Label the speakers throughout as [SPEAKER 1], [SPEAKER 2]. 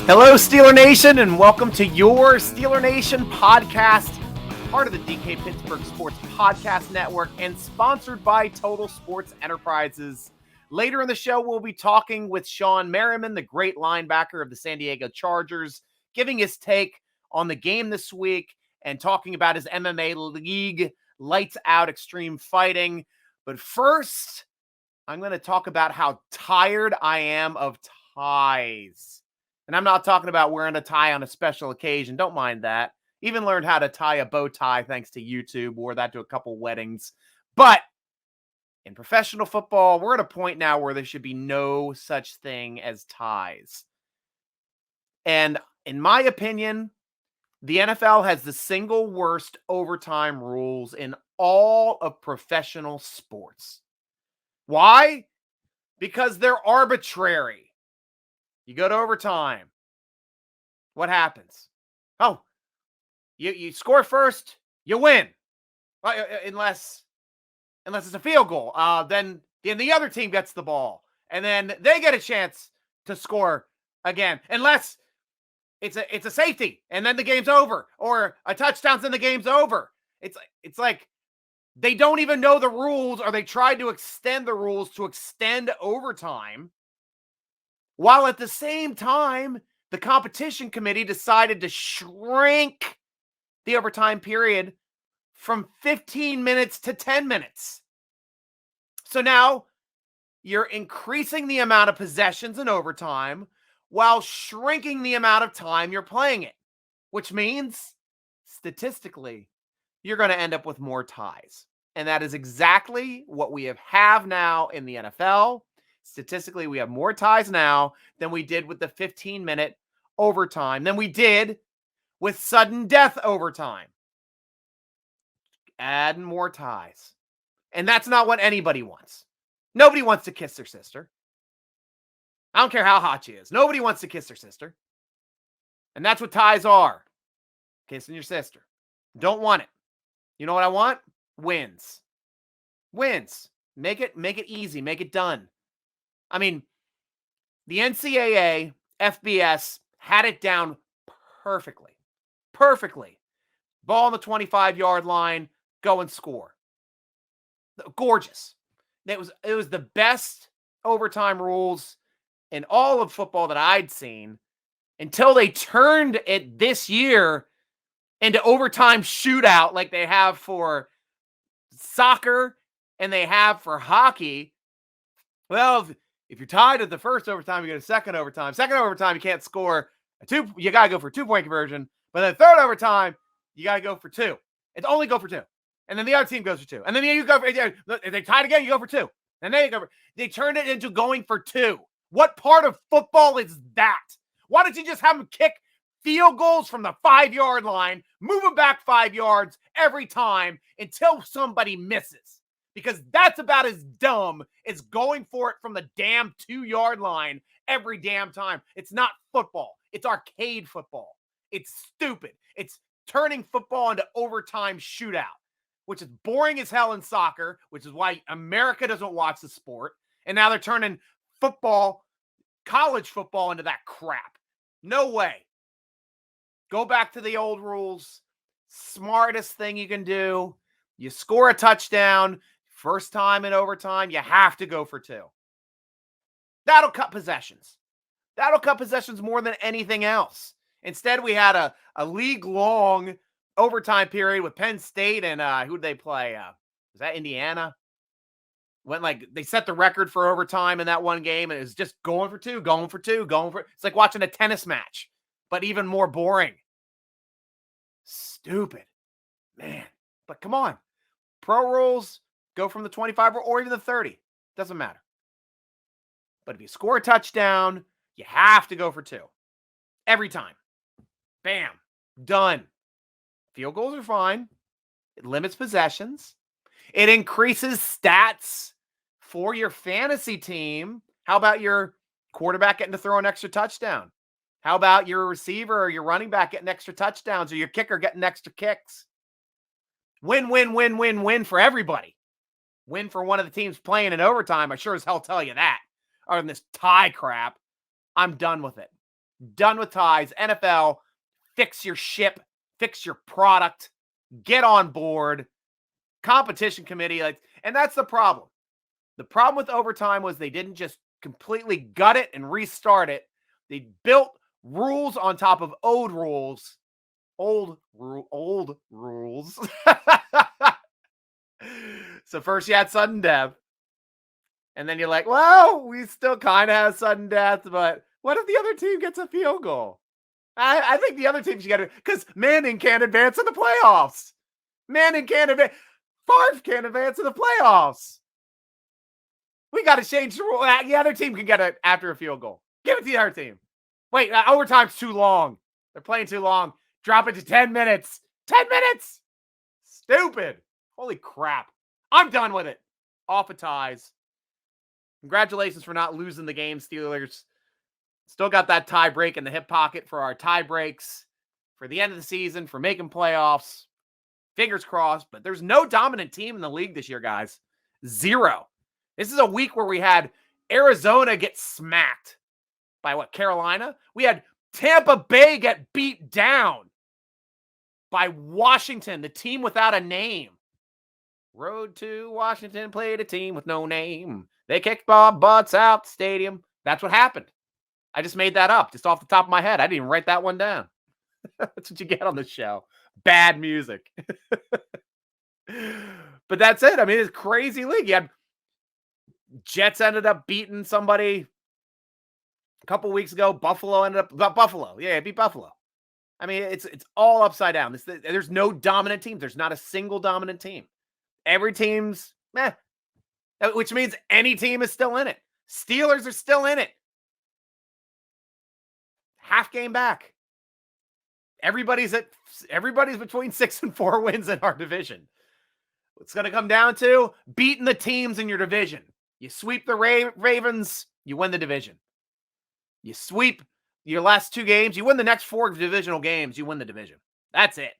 [SPEAKER 1] Hello, Steeler Nation, and welcome to your Steeler Nation podcast, part of the DK Pittsburgh Sports Podcast Network and sponsored by Total Sports Enterprises. Later in the show, we'll be talking with Shawne Merriman, the great linebacker of the San Diego Chargers, giving his take on the game this week and talking about his MMA league, Lights Out Extreme Fighting. But first, I'm going to talk about how tired I am of ties. And I'm not talking about wearing a tie on a special occasion. Don't mind that. Even learned how to tie a bow tie thanks to YouTube. Wore that to a couple weddings. But in professional football, we're at a point now where there should be no such thing as ties. And in my opinion, the NFL has the single worst overtime rules in all of professional sports. Why? Because they're arbitrary. You go to overtime. What happens? Oh, you score first, you win. Unless it's a field goal. Then the other team gets the ball. And then they get a chance to score again. Unless it's a safety. And then the game's over. Or a touchdown and the game's over. It's like they don't even know the rules, or they tried to extend the rules to extend overtime. While at the same time, the competition committee decided to shrink the overtime period from 15 minutes to 10 minutes. So now you're increasing the amount of possessions in overtime while shrinking the amount of time you're playing it, which means statistically, you're going to end up with more ties. And that is exactly what we have now in the NFL. Statistically, we have more ties now than we did with the 15-minute overtime, than we did with sudden death overtime. Add more ties. And that's not what anybody wants. Nobody wants to kiss their sister. I don't care how hot she is. Nobody wants to kiss their sister. And that's what ties are. Kissing your sister. Don't want it. You know what I want? Wins. Wins. Make it easy. Make it done. I mean, the NCAA, FBS had it down perfectly. Perfectly. Ball on the 25-yard line, go and score. Gorgeous. It was the best overtime rules in all of football that I'd seen until they turned it this year into overtime shootout like they have for soccer and they have for hockey. Well, if you're tied at the first overtime, you get a second overtime. Second overtime, you can't score you got to go for a 2-point conversion. But then third overtime, you got to go for 2. It's only go for 2. And then the other team goes for 2. And then you go for, if they tied again, you go for 2. And then they turned it into going for 2. What part of football is that? Why don't you just have them kick field goals from the 5-yard line, move them back 5 yards every time until somebody misses? Because that's about as dumb as going for it from the damn 2-yard line every damn time. It's not football. It's arcade football. It's stupid. It's turning football into overtime shootout, which is boring as hell in soccer, which is why America doesn't watch the sport. And now they're turning football, college football, into that crap. No way. Go back to the old rules. Smartest thing you can do. You score a touchdown. First time in overtime, you have to go for 2. That'll cut possessions. That'll cut possessions more than anything else. Instead, we had a league-long overtime period with Penn State and who did they play? Was that Indiana? They set the record for overtime in that one game, and it was just going for 2, going for 2, going for. It's like watching a tennis match, but even more boring. Stupid, man. But come on, pro rules. Go from the 25 or even the 30. Doesn't matter. But if you score a touchdown, you have to go for 2. Every time. Bam. Done. Field goals are fine. It limits possessions. It increases stats for your fantasy team. How about your quarterback getting to throw an extra touchdown? How about your receiver or your running back getting extra touchdowns, or your kicker getting extra kicks? Win, win, win, win, win for everybody. Win for one of the teams playing in overtime. I sure as hell tell you that. Other than this tie crap, I'm done with it. Done with ties. NFL, fix your ship, fix your product, get on board. Competition committee, and that's the problem. The problem with overtime was they didn't just completely gut it and restart it. They built rules on top of old rules. Old rules. So first you had sudden death. And then you're like, well, we still kind of have sudden death, but what if the other team gets a field goal? I think the other team should get it because Manning can't advance in the playoffs. Manning can't advance. Favre can't advance in the playoffs. We got to change the rule. The other team can get it after a field goal. Give it to the other team. Wait, overtime's too long. They're playing too long. Drop it to 10 minutes. 10 minutes. Stupid. Holy crap. I'm done with it. Off of ties. Congratulations for not losing the game, Steelers. Still got that tie break in the hip pocket for our tie breaks for the end of the season, for making playoffs. Fingers crossed, but there's no dominant team in the league this year, guys. Zero. This is a week where we had Arizona get smacked by Carolina? We had Tampa Bay get beat down by Washington, the team without a name. Road to Washington, played a team with no name. They kicked Bob butts out the stadium. That's what happened. I just made that up, just off the top of my head. I didn't even write that one down. That's what you get on the show. Bad music. But that's it. I mean, it's a crazy league. You had Jets ended up beating somebody a couple weeks ago. Buffalo ended up Buffalo. Yeah, it beat Buffalo. I mean, it's all upside down. There's no dominant team. There's not a single dominant team. Every team's meh, which means any team is still in it. Steelers are still in it. Half game back. Everybody's between 6 and 4 wins in our division. It's going to come down to beating the teams in your division. You sweep the Ravens, you win the division. You sweep your last 2 games, you win the next 4 divisional games, you win the division. That's it.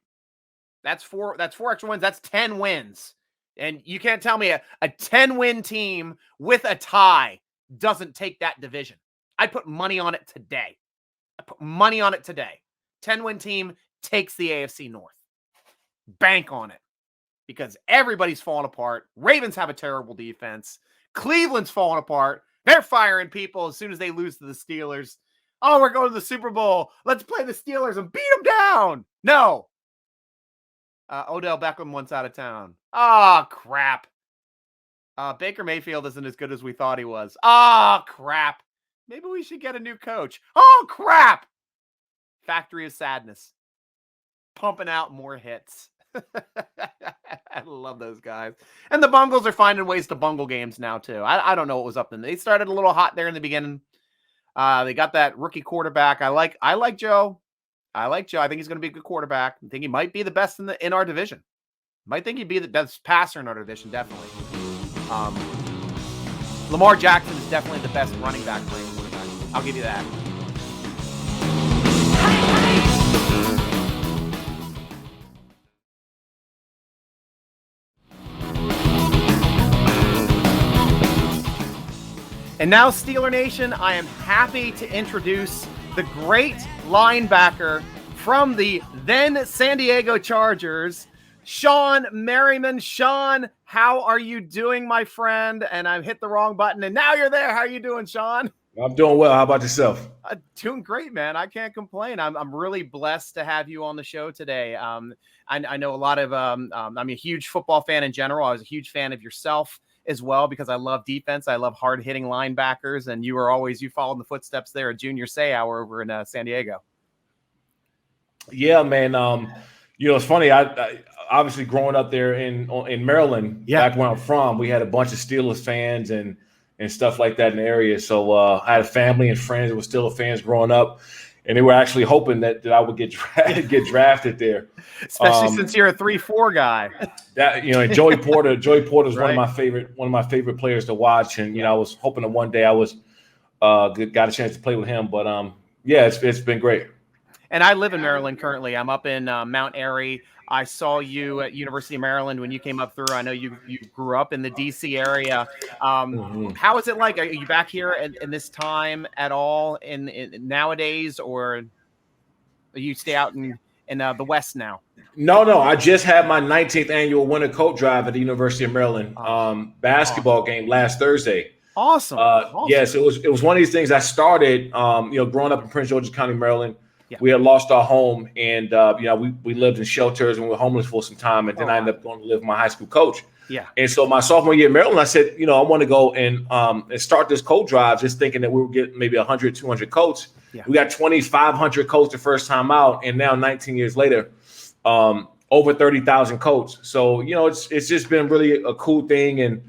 [SPEAKER 1] That's 4 extra wins. That's 10 wins. And you can't tell me a 10-win team with a tie doesn't take that division. I'd put money on it today. 10-win team takes the AFC North. Bank on it. Because everybody's falling apart. Ravens have a terrible defense. Cleveland's falling apart. They're firing people as soon as they lose to the Steelers. Oh, we're going to the Super Bowl. Let's play the Steelers and beat them down. No. Odell Beckham once out of town. Oh, crap. Baker Mayfield isn't as good as we thought he was. Oh, crap. Maybe we should get a new coach. Oh, crap. Factory of Sadness. Pumping out more hits. I love those guys. And the Bungles are finding ways to bungle games now, too. I don't know what was up then. They started a little hot there in the beginning. They got that rookie quarterback. I like Joe. I think he's going to be a good quarterback. I think he might be the best in our division. Might think he'd be the best passer in our division, definitely. Lamar Jackson is definitely the best running back playing quarterback. I'll give you that. And now, Steeler Nation, I am happy to introduce the great linebacker from the then San Diego Chargers, Shawne Merriman. Shawne, how are you doing, my friend? And I've hit the wrong button, and now you're there. How are you doing, Shawne?
[SPEAKER 2] I'm doing well. How about yourself?
[SPEAKER 1] Doing great, man. I can't complain. I'm really blessed to have you on the show today. I know a lot of I'm a huge football fan in general. I was a huge fan of yourself as well because I love defense. I love hard-hitting linebackers, and you followed in the footsteps there of Junior Seau over in San Diego.
[SPEAKER 2] Yeah, man. It's funny. I obviously growing up there in Maryland, back where I'm from, we had a bunch of Steelers fans and stuff like that in the area. So I had a family and friends that were Steelers fans growing up, and they were actually hoping that I would get drafted there.
[SPEAKER 1] Especially since you're a 3-4 guy.
[SPEAKER 2] And Joey Porter's right. one of my favorite players to watch, and I was hoping that one day I was got a chance to play with him. But it's been great.
[SPEAKER 1] And I live in Maryland currently. I'm up in Mount Airy. I saw you at University of Maryland when you came up through. I know you grew up in the DC area. How is it like? Are you back here in this time at all in nowadays, or you stay out in the West now?
[SPEAKER 2] No. I just had my 19th annual winter coat drive at the University of Maryland basketball game last Thursday.
[SPEAKER 1] Awesome.
[SPEAKER 2] Yes, it was one of these things I started, growing up in Prince George's County, Maryland.
[SPEAKER 1] Yeah.
[SPEAKER 2] We had lost our home, and we lived in shelters and we were homeless for some time. And then I ended up going to live with my high school coach.
[SPEAKER 1] Yeah.
[SPEAKER 2] And so my sophomore year in Maryland, I said, I want to go and start this coat drive, just thinking that we would get maybe 100, 200 coats.
[SPEAKER 1] Yeah.
[SPEAKER 2] We got 2,500 coats the first time out, and now 19 years later, over 30,000 coats. So it's just been really a cool thing, and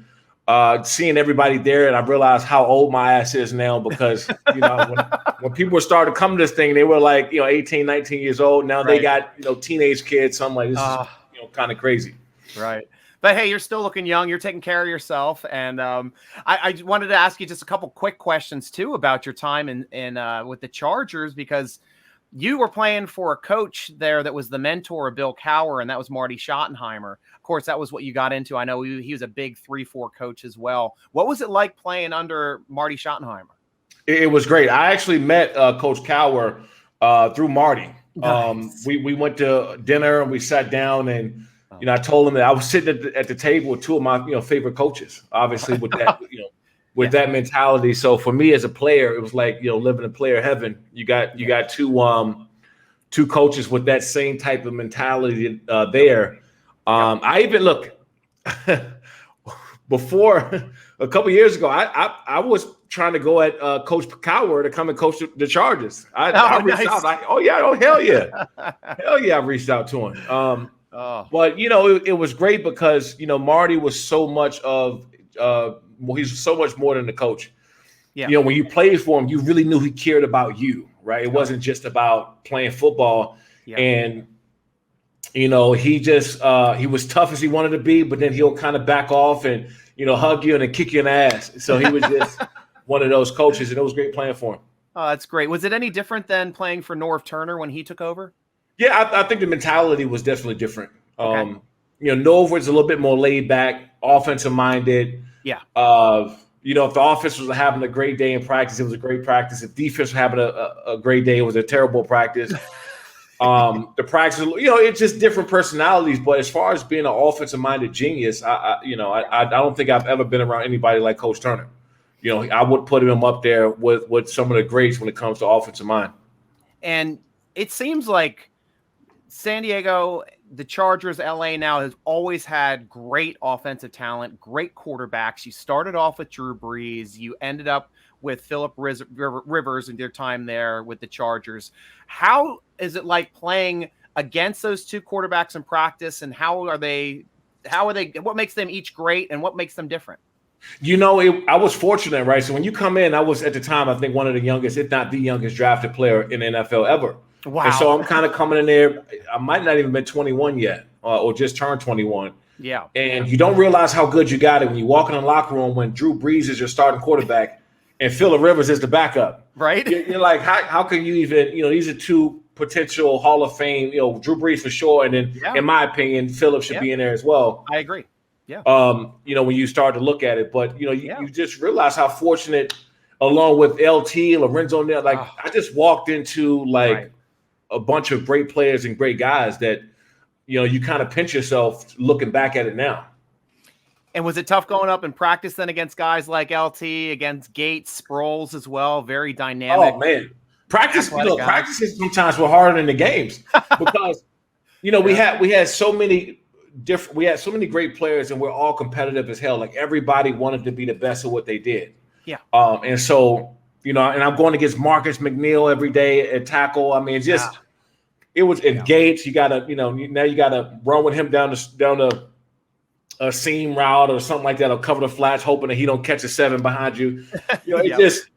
[SPEAKER 2] seeing everybody there, and I realized how old my ass is now because when people started coming to this thing, they were like 18, 19 years old. Now they got teenage kids. So I'm like, this is kind of crazy.
[SPEAKER 1] Right. But hey, you're still looking young. You're taking care of yourself, and I wanted to ask you just a couple quick questions too about your time in with the Chargers, because you were playing for a coach there that was the mentor of Bill Cowher, and that was Marty Schottenheimer. Of course, that was what you got into. I know he was a big 3-4 coach as well. What was it like playing under Marty Schottenheimer?
[SPEAKER 2] It was great. I actually met Coach Cowher through Marty.
[SPEAKER 1] Nice.
[SPEAKER 2] We went to dinner and we sat down, and I told him that I was sitting at the table with two of my favorite coaches, obviously with that that mentality. So for me as a player, it was like living in player heaven. You got two coaches with that same type of mentality there. I even look before a couple years ago. I was trying to go at Coach Cowher to come and coach the Chargers. I reached out. Hell yeah, I reached out to him. But it was great because Marty was so much of he's so much more than the coach. Yeah. When you played for him, you really knew he cared about you, right? It wasn't just about playing football. Yeah. And he just he was tough as he wanted to be, but then he'll kind of back off and hug you and then kick you in the ass. So he was just one of those coaches, and it was great playing for him.
[SPEAKER 1] Oh, that's great. Was it any different than playing for Norv Turner when he took over?
[SPEAKER 2] Yeah, I think the mentality was definitely different.
[SPEAKER 1] Okay.
[SPEAKER 2] Norv was a little bit more laid back, offensive minded.
[SPEAKER 1] Yeah.
[SPEAKER 2] If the offense was having a great day in practice, it was a great practice. If defense was having a great day, it was a terrible practice. The practice, it's just different personalities. But as far as being an offensive minded genius, I don't think I've ever been around anybody like Coach Turner. I would put him up there with some of the greats when it comes to offensive mind.
[SPEAKER 1] And it seems like San Diego, the Chargers, LA now has always had great offensive talent, great quarterbacks. You started off with Drew Brees. You ended up with Philip Rivers in your time there with the Chargers. How is it like playing against those two quarterbacks in practice, and how are they, what makes them each great and what makes them different?
[SPEAKER 2] I was fortunate, right? So when you come in, I was at the time, I think one of the youngest, if not the youngest drafted player in the NFL ever.
[SPEAKER 1] Wow.
[SPEAKER 2] And so I'm kind of coming in there. I might not even been 21 yet or just turned 21.
[SPEAKER 1] Yeah.
[SPEAKER 2] And you don't realize how good you got it when you walk in the locker room when Drew Brees is your starting quarterback and Philip Rivers is the backup.
[SPEAKER 1] Right.
[SPEAKER 2] You're like, how can you even, these are two potential Hall of Fame, Drew Brees for sure. And then, in my opinion, Philip should be in there as well.
[SPEAKER 1] I agree. Yeah.
[SPEAKER 2] When you start to look at it. But, you just realize how fortunate, along with LT, Lorenzo, I just walked into a bunch of great players and great guys that, you kind of pinch yourself looking back at it now.
[SPEAKER 1] And was it tough going up in practice then against guys like LT, against Gates, Sproles as well? Very dynamic.
[SPEAKER 2] Oh man, practices sometimes were harder than the games because we had so many great players and we're all competitive as hell. Like everybody wanted to be the best at what they did.
[SPEAKER 1] Yeah.
[SPEAKER 2] And so and I'm going against Marcus McNeil every day at tackle. I mean, it was in Gates. You gotta now you gotta run with him down a seam route or something like that, or cover the flats, hoping that he don't catch a 7 behind you. It just,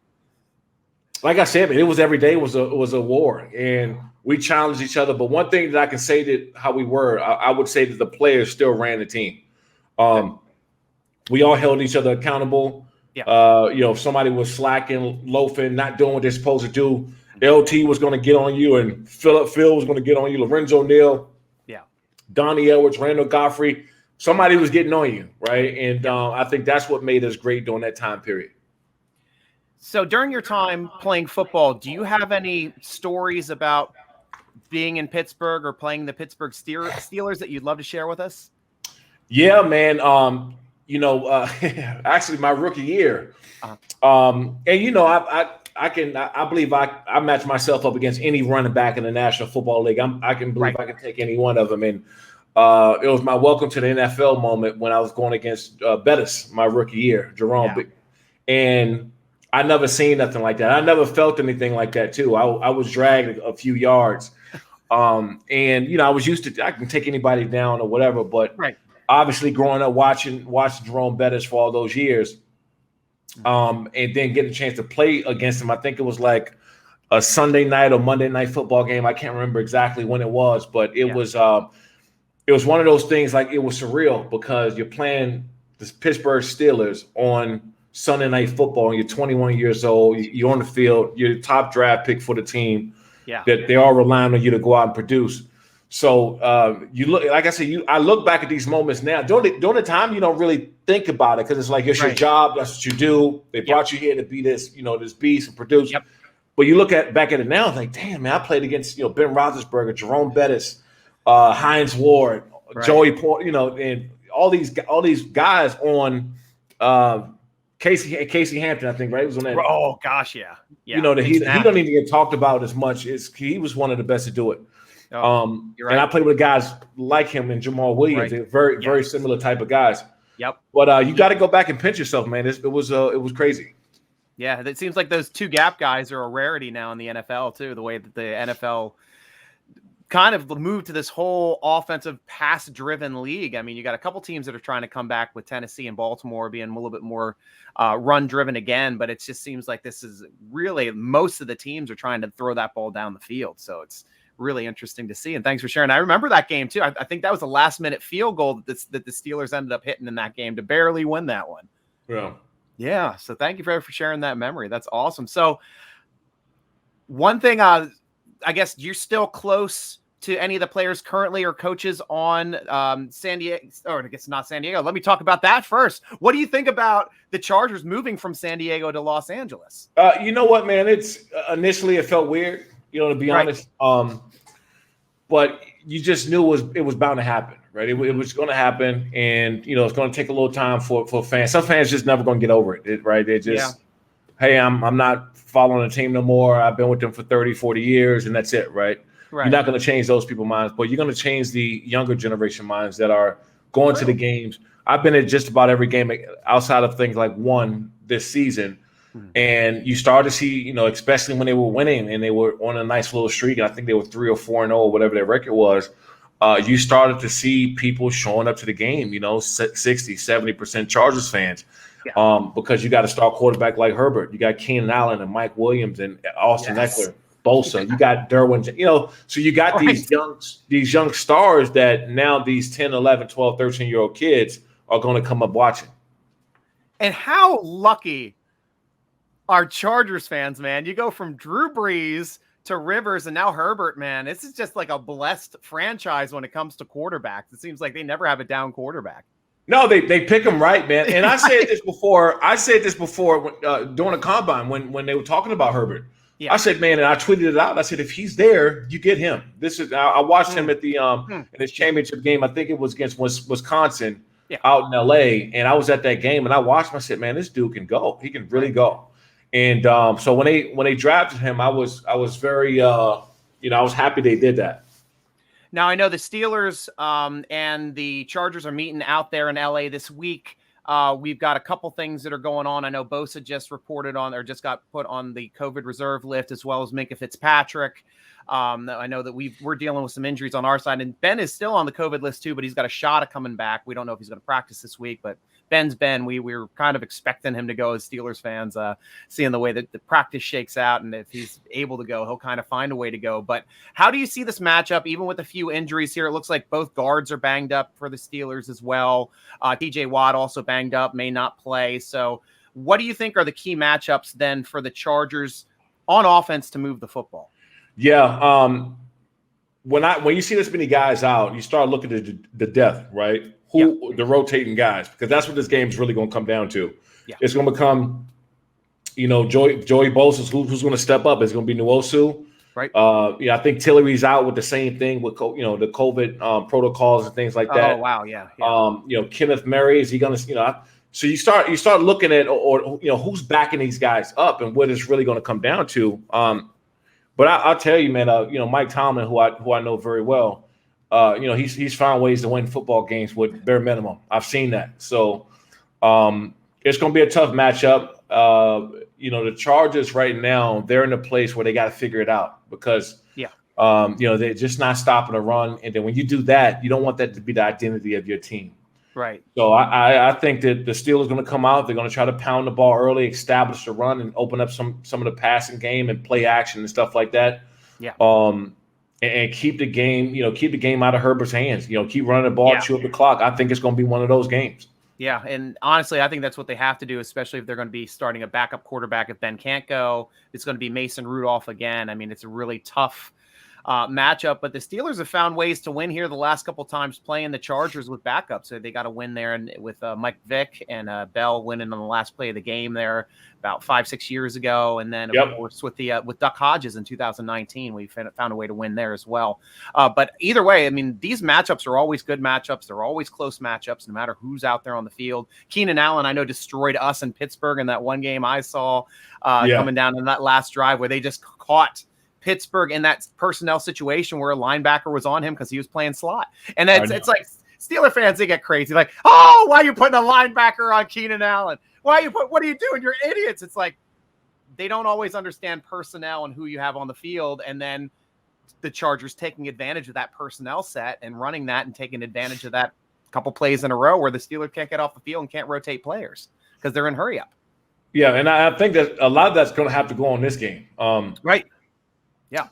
[SPEAKER 2] like I said, man, it was every day was a war, and we challenged each other. But one thing that I can say that how we were, I would say that the players still ran the team. We all held each other accountable. Yeah. If somebody was slacking, loafing, not doing what they're supposed to do, LT was going to get on you, and Phil was going to get on you. Lorenzo Neal, Donnie Edwards, Randall Godfrey. Somebody was getting on you, right? And I think that's what made us great during that time period.
[SPEAKER 1] So during your time playing football, do you have any stories about being in Pittsburgh or playing the Pittsburgh Steelers that you'd love to share with us?
[SPEAKER 2] Yeah, man. Actually my rookie year. And I believe I match myself up against any running back in the National Football League. I can take any one of them. And it was my welcome to the NFL moment when I was going against Bettis my rookie year, Jerome. Yeah. And I never seen nothing like that. I never felt anything like that too. I was dragged a few yards. And I was used to, I can take anybody down or whatever, but obviously growing up watching Jerome Bettis for all those years, and then get a chance to play against him. I think it was like a Sunday night or Monday night football game. I can't remember exactly when it was, but it was one of those things, like it was surreal because you're playing the Pittsburgh Steelers on Sunday night football and you're 21 years old, you're on the field, you're the top draft pick for the team. That they are relying on you to go out and produce. So you look, like I said, I look back at these moments now. During the time, you don't really think about it because it's like it's your job. That's what you do. They brought you here to be this, this beast and produce. But you look back at it now, it's like, damn, man, I played against Ben Roethlisberger, Jerome Bettis, Hines Ward, Joey Port, and all these guys on Casey Hampton, I think, right? It was on that.
[SPEAKER 1] Oh gosh, yeah.
[SPEAKER 2] He don't even get talked about as much. He was one of the best to do it. And I played with guys like him and Jamal Williams. They're very similar type of guys. But you got to go back and pinch yourself, man. It was crazy.
[SPEAKER 1] Yeah, it seems like those two gap guys are a rarity now in the NFL too. The way that the NFL kind of moved to this whole offensive pass-driven league. I mean, you got a couple teams that are trying to come back with Tennessee and Baltimore being a little bit more run-driven again, but it just seems like this is really most of the teams are trying to throw that ball down the field. So it's really interesting to see. And thanks for sharing. I remember that game too. I think that was a last-minute field goal that the Steelers ended up hitting in that game to barely win that one. Yeah. So thank you for sharing that memory. That's awesome. So one thing, I guess you're still close to any of the players currently or coaches on San Diego, or I guess not San Diego. Let me talk about that first. What do you think about the Chargers moving from San Diego to Los Angeles?
[SPEAKER 2] You know what, man? It's initially it felt weird, to be honest. But you just knew it was bound to happen, right? It was going to happen, and it's going to take a little time for fans. Some fans just never going to get over it, right? They just, hey, I'm not following the team no more. I've been with them for 30, 40 years, and that's it, right? You're not going to change those people's minds, but you're going to change the younger generation minds that are going to the games. I've been at just about every game outside of things like one this season. And you start to see, especially when they were winning and they were on a nice little streak, and I think they were 3 or 4-0 or whatever their record was, you started to see people showing up to the game, 60, 70% Chargers fans. Because you got a star quarterback like Herbert. You got Keenan Allen and Mike Williams and Austin Eckler. Bosa, you got Derwin, so you got these young stars that now these 10, 11, 12, 13-year-old kids are going to come up watching.
[SPEAKER 1] And how lucky are Chargers fans, man? You go from Drew Brees to Rivers and now Herbert, man. This is just like a blessed franchise when it comes to quarterbacks. It seems like they never have a down quarterback.
[SPEAKER 2] No, they pick them right, man. And I said this before. During the combine when they were talking about Herbert. I said, man, and I tweeted it out. I said, if he's there, you get him. I watched him at the in his championship game. I think it was against Wisconsin out in LA. And I was at that game and I watched him. I said, man, this dude can go. He can really go. And so when they drafted him, I was very I was happy they did that.
[SPEAKER 1] Now I know the Steelers and the Chargers are meeting out there in LA this week. We've got a couple things that are going on. I know Bosa just just got put on the COVID reserve list, as well as Minkah Fitzpatrick. I know that we're dealing with some injuries on our side, and Ben is still on the COVID list too, but he's got a shot at coming back. We don't know if he's going to practice this week, but Ben's Ben. We were kind of expecting him to go as Steelers fans, seeing the way that the practice shakes out, and if he's able to go, he'll kind of find a way to go. But how do you see this matchup, even with a few injuries here? It looks like both guards are banged up for the Steelers as well. TJ Watt also banged up, may not play. So what do you think are the key matchups then for the Chargers on offense to move the football.
[SPEAKER 2] Yeah. When you see this many guys out, you start looking at the depth, right? The rotating guys, because that's what this game is really going to come down to.
[SPEAKER 1] Yeah.
[SPEAKER 2] It's going to become, Joey Bosa's who's going to step up. It's going to be Nwosu.
[SPEAKER 1] Right.
[SPEAKER 2] I think Tillery's out with the same thing with the COVID protocols and things like that.
[SPEAKER 1] Oh wow, yeah.
[SPEAKER 2] Kenneth Murray, is he going to so you start looking at or who's backing these guys up and what it's really going to come down to. But I'll tell you, man, Mike Tomlin, who I know very well, he's found ways to win football games with bare minimum. I've seen that. So it's going to be a tough matchup. The Chargers right now, they're in a place where they got to figure it out because, they're just not stopping a run. And then when you do that, you don't want that to be the identity of your team.
[SPEAKER 1] Right.
[SPEAKER 2] So I think that the Steelers are going to come out. They're going to try to pound the ball early, establish the run, and open up some of the passing game and play action and stuff like that.
[SPEAKER 1] Yeah.
[SPEAKER 2] And keep the game out of Herbert's hands. Keep running the ball, chew up the clock. I think it's going to be one of those games.
[SPEAKER 1] Yeah, and honestly, I think that's what they have to do, especially if they're going to be starting a backup quarterback. If Ben can't go, it's going to be Mason Rudolph again. I mean, it's a really tough matchup, but the Steelers have found ways to win here the last couple times playing the Chargers with backups. So they got a win there and with Mike Vick and Bell winning on the last play of the game there about 5-6 years ago. And then of course with Duck Hodges in 2019, we found a way to win there as well. But either way, I mean, these matchups are always good matchups. They're always close matchups, no matter who's out there on the field. Keenan Allen, I know, destroyed us in Pittsburgh in that one game I saw coming down in that last drive where they just caught Pittsburgh in that personnel situation where a linebacker was on him because he was playing slot. And it's like Steeler fans, they get crazy. Like, oh, why are you putting a linebacker on Keenan Allen? What are you doing? You're idiots. It's like they don't always understand personnel and who you have on the field. And then the Chargers taking advantage of that personnel set and running that and taking advantage of that couple plays in a row where the Steelers can't get off the field and can't rotate players because they're in hurry up.
[SPEAKER 2] Yeah, and I think that a lot of that's going to have to go on this game.
[SPEAKER 1] Right. Yeah.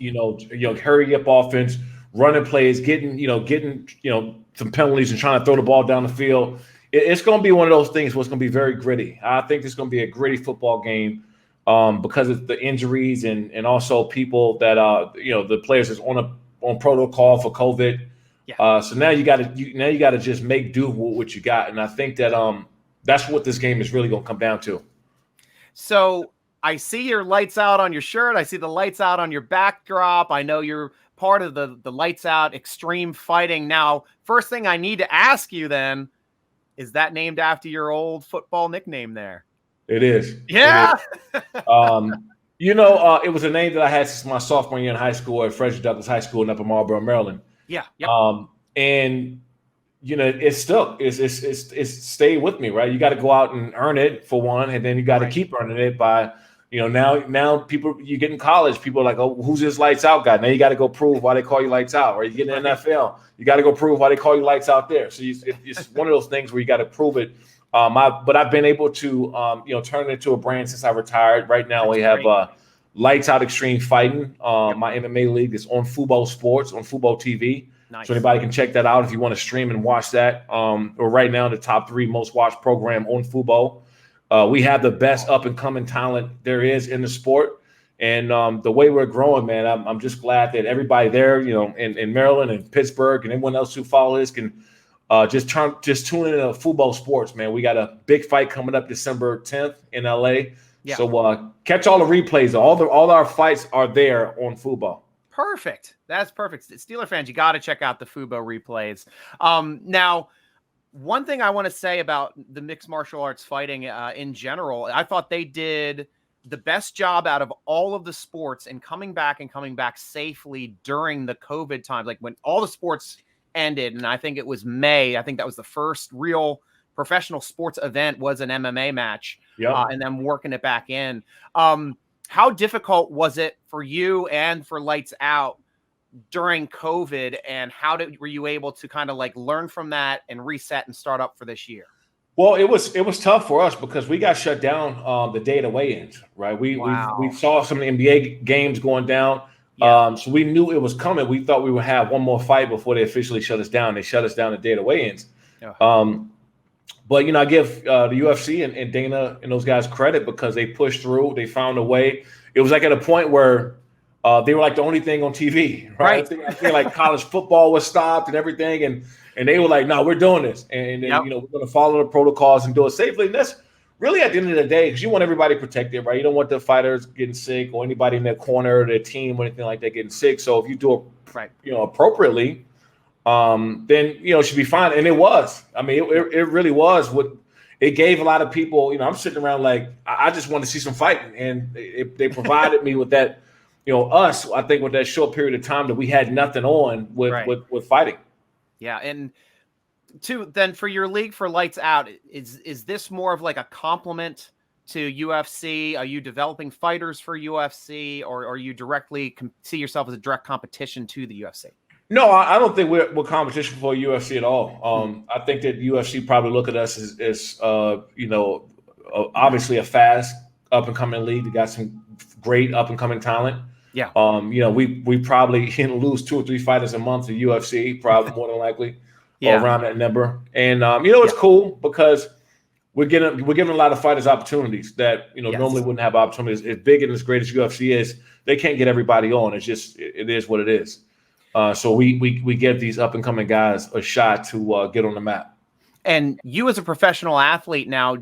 [SPEAKER 2] Hurry up offense, running plays, getting some penalties and trying to throw the ball down the field. It's going to be one of those things where it's going to be very gritty. I think it's going to be a gritty football game because of the injuries and also people that the players that's on protocol for COVID. Yeah. So now you got to just make do with what you got, and I think that that's what this game is really going to come down to.
[SPEAKER 1] So I see your lights out on your shirt. I see the lights out on your backdrop. I know you're part of the lights out extreme fighting. Now, first thing I need to ask you then, is that named after your old football nickname there?
[SPEAKER 2] It is.
[SPEAKER 1] Yeah.
[SPEAKER 2] It is. It was a name that I had since my sophomore year in high school at Frederick Douglass High School in Upper Marlboro, Maryland.
[SPEAKER 1] Yeah. Yep.
[SPEAKER 2] And it's stuck. It's stayed with me, right? You got to go out and earn it for one, and then you got to keep earning it by, now people, you get in college, people are like, oh, who's this lights out guy? Now you got to go prove why they call you lights out. Or you get in the NFL, you got to go prove why they call you lights out there. So it's one of those things where you got to prove it. But I've been able to, turn it into a brand since I retired. Right now we have Lights Out Extreme Fighting, my MMA league is on Fubo Sports, on Fubo TV. Nice. So anybody can check that out if you want to stream and watch that. Or right now, the top 3 most watched program on Fubo. We have the best up-and-coming talent there is in the sport. And the way we're growing, man, I'm just glad that everybody there, in Maryland and Pittsburgh and everyone else who follows can just tune in to Fubo Sports, man. We got a big fight coming up December 10th in LA. Yeah. So catch all the replays. All our fights are there on Fubo.
[SPEAKER 1] Perfect. That's perfect. Steeler fans, you got to check out the Fubo replays. Now, one thing I want to say about the mixed martial arts fighting in general, I thought they did the best job out of all of the sports in coming back safely during the COVID times, like when all the sports ended. And I think it was May. I think that was the first real professional sports event was an MMA match. Yep. And then working it back in. How difficult was it for you and for Lights Out during COVID, and were you able to kind of like learn from that and reset and start up for this year?
[SPEAKER 2] Well, it was tough for us because we got shut down the day of the weigh-ins, right? We saw some of the NBA games going down. Yeah. So we knew it was coming. We thought we would have one more fight before they officially shut us down. They shut us down the day of the weigh-ins. Yeah. But, I give the UFC and Dana and those guys credit because they pushed through. They found a way. it was like at a point where they were like the only thing on TV, right? I think like college football was stopped and everything, and they were like, "No, we're doing this, and then, we're going to follow the protocols and do it safely." And that's really at the end of the day, because you want everybody protected, right? You don't want the fighters getting sick or anybody in their corner or their team or anything like that getting sick. So if you do it, appropriately, then it should be fine. And it was. I mean, it really was. What it gave a lot of people. I'm sitting around like I just want to see some fighting, and they provided me with that. Us, I think, with that short period of time that we had nothing on with fighting.
[SPEAKER 1] Yeah, and then for your league for Lights Out, is this more of like a compliment to UFC? Are you developing fighters for UFC, or are you directly see yourself as a direct competition to the UFC?
[SPEAKER 2] No, I don't think we're competition for UFC at all. I think that UFC probably look at us as obviously a fast up and coming league that got some great up and coming talent.
[SPEAKER 1] Yeah.
[SPEAKER 2] We probably can lose 2 or 3 fighters a month to UFC, probably more than likely, or around that number. And it's cool because we're giving a lot of fighters opportunities that normally wouldn't have opportunities. As big and as great as UFC is, they can't get everybody on. It's just it is what it is. So we give these up and coming guys a shot to get on the map.
[SPEAKER 1] And you as a professional athlete now,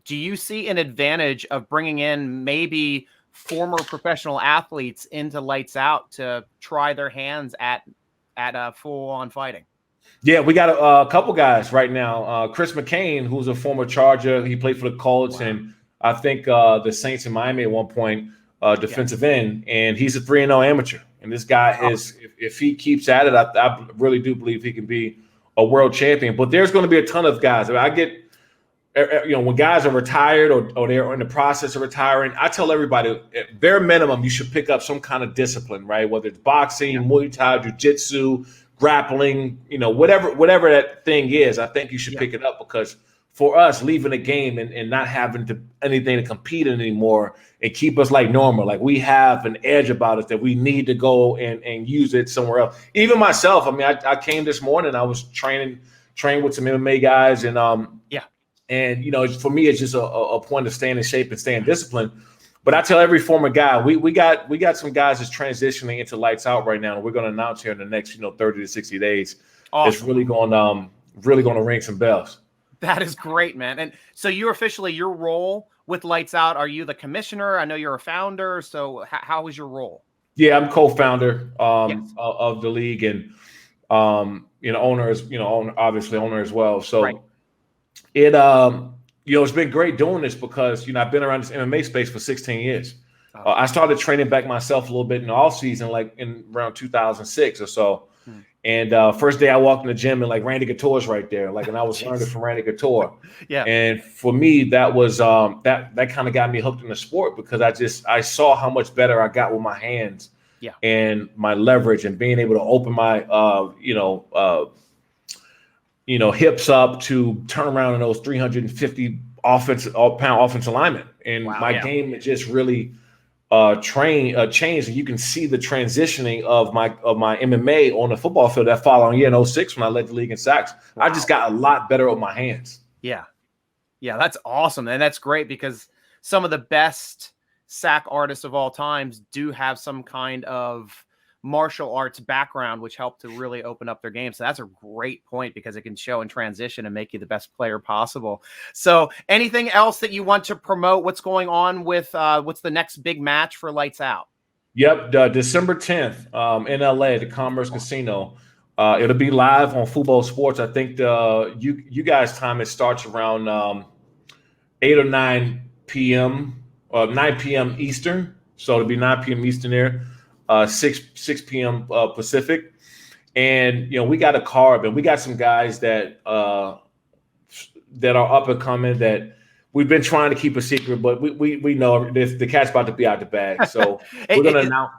[SPEAKER 1] do you see an advantage of bringing in maybe former professional athletes into Lights Out to try their hands at full-on fighting?
[SPEAKER 2] Yeah, we got a couple guys right now. Chris McCain, who's a former Charger, he played for the Colts, and I think the Saints in Miami at one point, defensive end, and he's a 3-0 amateur. And this guy is, if he keeps at it, I really do believe he can be a world champion. But there's going to be a ton of guys. I get. When guys are retired or they're in the process of retiring, I tell everybody, at bare minimum, you should pick up some kind of discipline, right? Whether it's boxing, Muay Thai, jiu-jitsu, grappling, whatever that thing is, I think you should pick it up, because for us, leaving the game and not having anything to compete in anymore and keep us like normal, like we have an edge about us that we need to go and use it somewhere else. Even myself, I mean, I came this morning, I was trained with some MMA guys, and And, for me, it's just a point of staying in shape and staying disciplined. But I tell every former guy, we got some guys that's transitioning into Lights Out right now, and we're going to announce here in the next 30 to 60 days. Awesome. It's really going to ring some bells.
[SPEAKER 1] That is great, man. And so you're officially, your role with Lights Out, are you the commissioner? I know you're a founder. So how is your role?
[SPEAKER 2] Yeah, I'm co-founder of the league, and owner as well. So it's been great doing this because I've been around this MMA space for 16 years. I started training back myself a little bit in the off season, like in around 2006 or so. And first day I walked in the gym and like Randy Couture's right there, and I was learning from Randy Couture. Yeah. And for me, that was that kind of got me hooked in the sport, because I saw how much better I got with my hands and my leverage and being able to open my hips up to turn around in those 350 pound offensive linemen. And my game just really changed. And you can see the transitioning of my MMA on the football field that following year in 2006 when I led the league in sacks. I just got a lot better with my hands. Yeah.
[SPEAKER 1] Yeah, that's awesome. And that's great, because some of the best sack artists of all times do have some kind of martial arts background, which helped to really open up their game. So that's a great point, because it can show and transition and make you the best player possible. So anything else that you want to promote? What's going on with what's the next big match for Lights Out?
[SPEAKER 2] Yep. December 10th in LA, the Commerce Casino. It'll be live on Football Sports. I think you guys' time, it starts around 8 or 9 p.m. 9 p.m. Eastern. So it'll be 9 p.m. Eastern there. 6 p.m. Pacific. And, we got a card, and we got some guys that are up and coming that we've been trying to keep a secret, but we know the cat's about to be out the bag. So we're going to announce.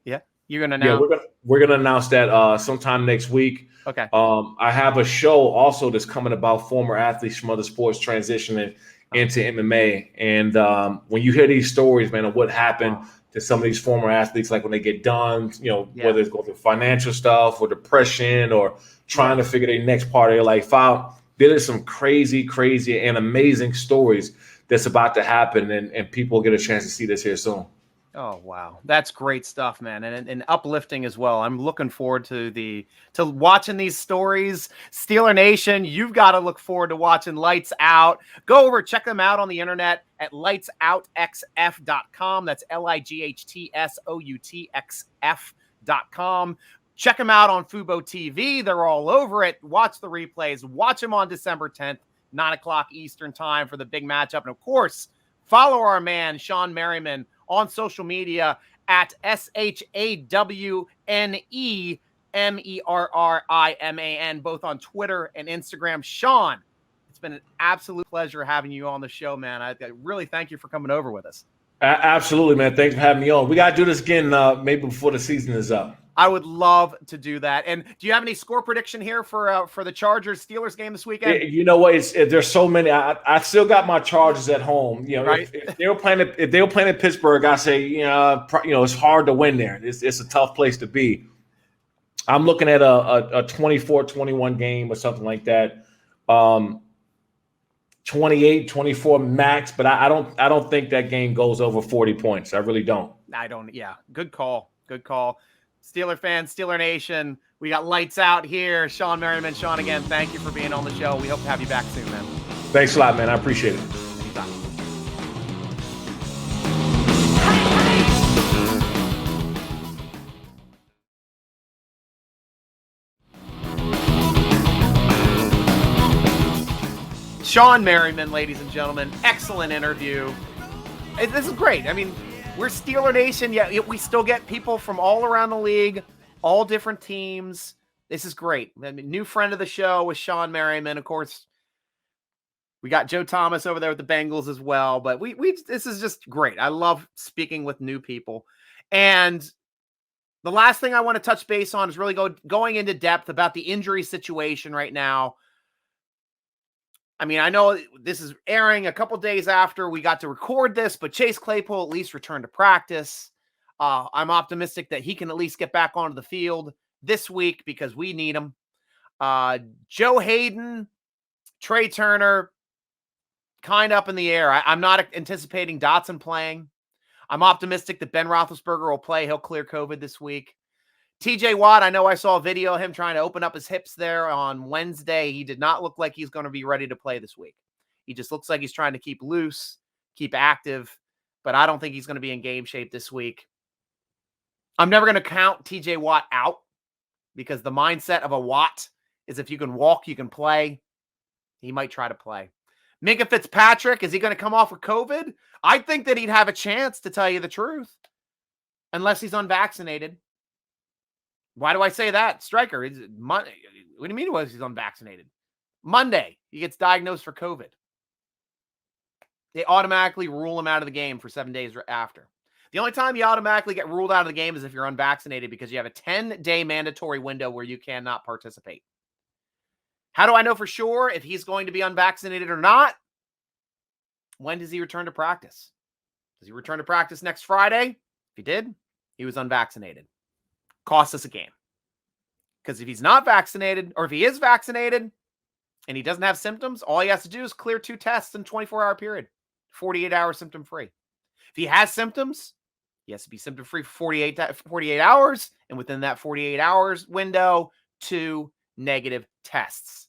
[SPEAKER 1] Yeah, you're going to announce.
[SPEAKER 2] Yeah, we're going to announce that sometime next week.
[SPEAKER 1] Okay.
[SPEAKER 2] I have a show also that's coming about former athletes from other sports transitioning into MMA. And when you hear these stories, man, of what happened to some of these former athletes, like when they get done, whether it's going through financial stuff or depression or trying to figure their next part of their life out, there is some crazy and amazing stories that's about to happen, and people get a chance to see this here soon.
[SPEAKER 1] Oh, wow. That's great stuff, man. And uplifting as well. I'm looking forward to watching these stories. Steeler Nation, you've got to look forward to watching Lights Out. Go over, check them out on the internet at lightsoutxf.com. That's lightsoutxf.com. Check them out on Fubo TV. They're all over it. Watch the replays. Watch them on December 10th, 9 o'clock Eastern time for the big matchup. And of course, follow our man, Shawne Merriman, on social media at ShawneMerriman, both on Twitter and Instagram. Shawne, it's been an absolute pleasure having you on the show, man. I really thank you for coming over with us.
[SPEAKER 2] Absolutely, man. Thanks for having me on. We got to do this again maybe before the season is up.
[SPEAKER 1] I would love to do that. And do you have any score prediction here for the Chargers-Steelers game this weekend?
[SPEAKER 2] You know what? There's so many. I still got my Chargers at home. You know,
[SPEAKER 1] right?
[SPEAKER 2] if they were playing in Pittsburgh, I say it's hard to win there. It's a tough place to be. I'm looking at a 24-21 game or something like that. 28-24 max, but I don't think that game goes over 40 points. I really don't.
[SPEAKER 1] I don't. Yeah, good call. Good call. Steeler fans, Steeler Nation, we got Lights Out here. Shawne Merriman. Shawne, again, thank you for being on the show. We hope to have you back soon, man.
[SPEAKER 2] Thanks a lot, man. I appreciate it.
[SPEAKER 1] Anytime. Shawne Merriman, ladies and gentlemen, excellent interview. This is great. I mean, we're Steeler Nation, yet we still get people from all around the league, all different teams. This is great. I mean, new friend of the show was Shawne Merriman. Of course, we got Joe Thomas over there with the Bengals as well. But this is just great. I love speaking with new people. And the last thing I want to touch base on is really going into depth about the injury situation right now. I mean, I know this is airing a couple days after we got to record this, but Chase Claypool at least returned to practice. I'm optimistic that he can at least get back onto the field this week because we need him. Joe Hayden, Trey Turner, kind of up in the air. I'm not anticipating Dotson playing. I'm optimistic that Ben Roethlisberger will play. He'll clear COVID this week. TJ Watt, I know I saw a video of him trying to open up his hips there on Wednesday. He did not look like he's going to be ready to play this week. He just looks like he's trying to keep loose, keep active, but I don't think he's going to be in game shape this week. I'm never going to count TJ Watt out because the mindset of a Watt is if you can walk, you can play. He might try to play. Minkah Fitzpatrick, is he going to come off with COVID? I think that he'd have a chance, to tell you the truth, unless he's unvaccinated. Why do I say that? Stryker, what do you mean he's unvaccinated? Monday, he gets diagnosed for COVID. They automatically rule him out of the game for 7 days after. The only time you automatically get ruled out of the game is if you're unvaccinated because you have a 10-day mandatory window where you cannot participate. How do I know for sure if he's going to be unvaccinated or not? When does he return to practice? Does he return to practice next Friday? If he did, he was unvaccinated. Cost us a game. Because if he's not vaccinated, or if he is vaccinated and he doesn't have symptoms, all he has to do is clear 2 tests in a 24-hour period. 48 hours symptom-free. If he has symptoms, he has to be symptom-free for 48 hours, and within that 48 hours window, 2 negative tests.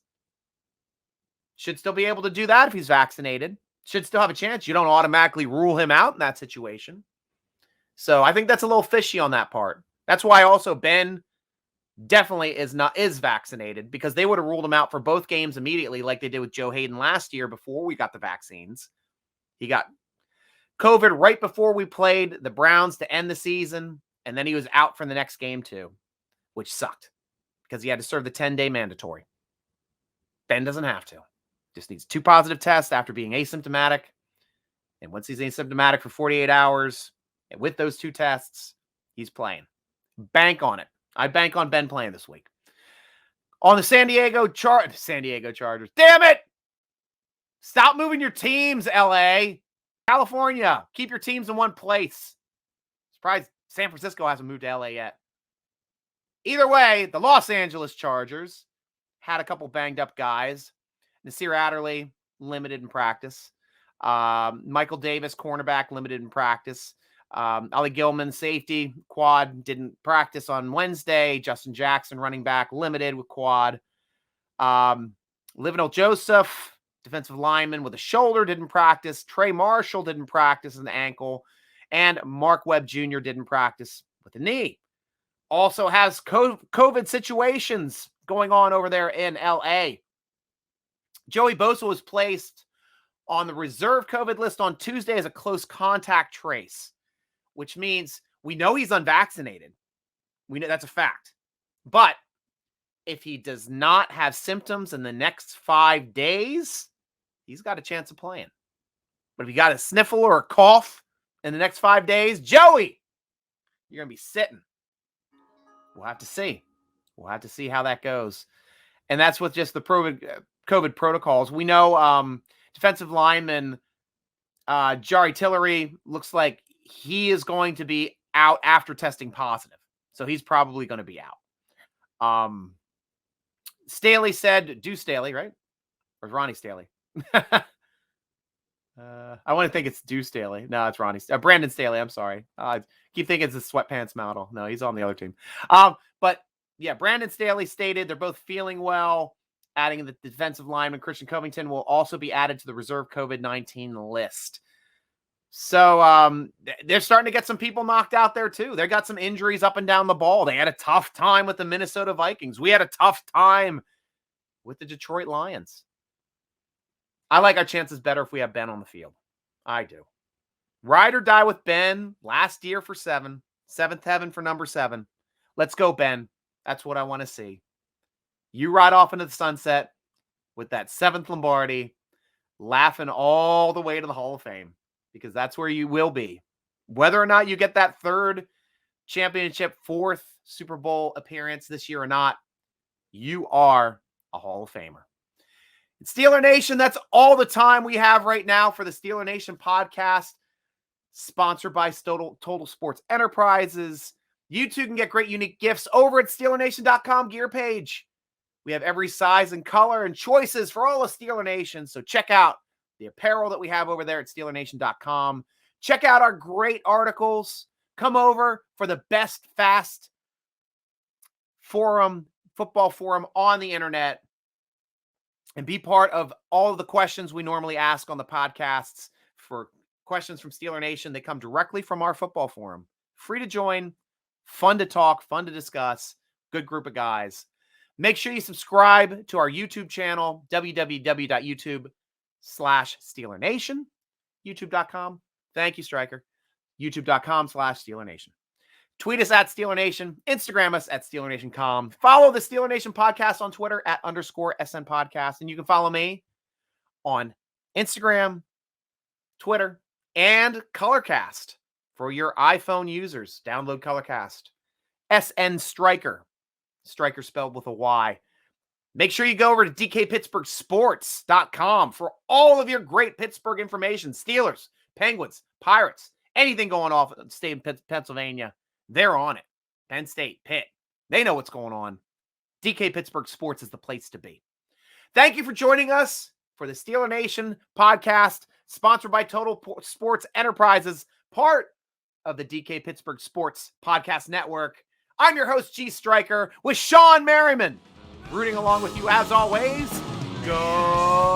[SPEAKER 1] Should still be able to do that if he's vaccinated. Should still have a chance. You don't automatically rule him out in that situation. So I think that's a little fishy on that part. That's why also Ben definitely is vaccinated, because they would have ruled him out for both games immediately like they did with Joe Hayden last year before we got the vaccines. He got COVID right before we played the Browns to end the season, and then he was out for the next game too, which sucked because he had to serve the 10-day mandatory. Ben doesn't have to. Just needs 2 positive tests after being asymptomatic. And once he's asymptomatic for 48 hours, and with those 2 tests, he's playing. Bank on it. I bank on Ben playing this week. On the San Diego Chargers. Damn it! Stop moving your teams, LA. California. Keep your teams in one place. Surprised San Francisco hasn't moved to LA yet. Either way, the Los Angeles Chargers had a couple banged up guys. Nasir Adderley, limited in practice. Michael Davis, cornerback, limited in practice. Ali Gilman, safety, quad, didn't practice on Wednesday. Justin Jackson, running back, limited with quad. Livinal Joseph, defensive lineman with a shoulder, didn't practice. Trey Marshall didn't practice with an ankle. And Mark Webb Jr. didn't practice with a knee. Also has COVID situations going on over there in LA. Joey Bosa was placed on the reserve COVID list on Tuesday as a close contact trace, which means we know he's unvaccinated. We know that's a fact. But if he does not have symptoms in the next 5 days, he's got a chance of playing. But if you got a sniffle or a cough in the next 5 days, Joey, you're going to be sitting. We'll have to see. We'll have to see how that goes. And that's with just the COVID protocols. We know defensive lineman Jari Tillery looks like he is going to be out after testing positive. So he's probably going to be out. Staley said, Deuce Staley, right? Or Ronnie Staley? I want to think it's Deuce Staley. No, it's Ronnie. Brandon Staley. I'm sorry. I keep thinking it's the sweatpants model. No, he's on the other team. But yeah, Brandon Staley stated they're both feeling well. Adding the defensive lineman Christian Covington will also be added to the reserve COVID-19 list. So they're starting to get some people knocked out there too. They got some injuries up and down the ball. They had a tough time with the Minnesota Vikings. We had a tough time with the Detroit Lions. I like our chances better if we have Ben on the field. I do. Ride or die with Ben. Last year for 7. Seventh heaven for number 7. Let's go, Ben. That's what I want to see. You ride off into the sunset with that 7th Lombardi, laughing all the way to the Hall of Fame, because that's where you will be. Whether or not you get that 3rd championship, 4th Super Bowl appearance this year or not, you are a Hall of Famer. Steeler Nation, that's all the time we have right now for the Steeler Nation podcast, sponsored by Total Sports Enterprises. You too can get great unique gifts over at SteelerNation.com gear page. We have every size and color and choices for all of Steeler Nation. So check out the apparel that we have over there at SteelerNation.com. Check out our great articles. Come over for the best fast football forum on the internet, and be part of all of the questions we normally ask on the podcasts. For questions from Steeler Nation, they come directly from our football forum. Free to join, fun to talk, fun to discuss, good group of guys. Make sure you subscribe to our YouTube channel, www.youtube.com/SteelerNation, youtube.com. Thank you, Stryker. youtube.com/SteelerNation. Tweet us at Steeler Nation. Instagram us at SteelerNation.com. Follow the Steeler Nation podcast on Twitter at _SN Podcast. And you can follow me on Instagram, Twitter, and Colorcast for your iPhone users. Download Colorcast. SN Stryker. Stryker spelled with a Y. Make sure you go over to DKPittsburghSports.com for all of your great Pittsburgh information. Steelers, Penguins, Pirates, anything going off in the state of Pennsylvania, they're on it. Penn State, Pitt, they know what's going on. DK Pittsburgh Sports is the place to be. Thank you for joining us for the Steeler Nation podcast, sponsored by Total Sports Enterprises, part of the DK Pittsburgh Sports Podcast Network. I'm your host, G. Stryker, with Shawne Merriman, rooting along with you as always. Go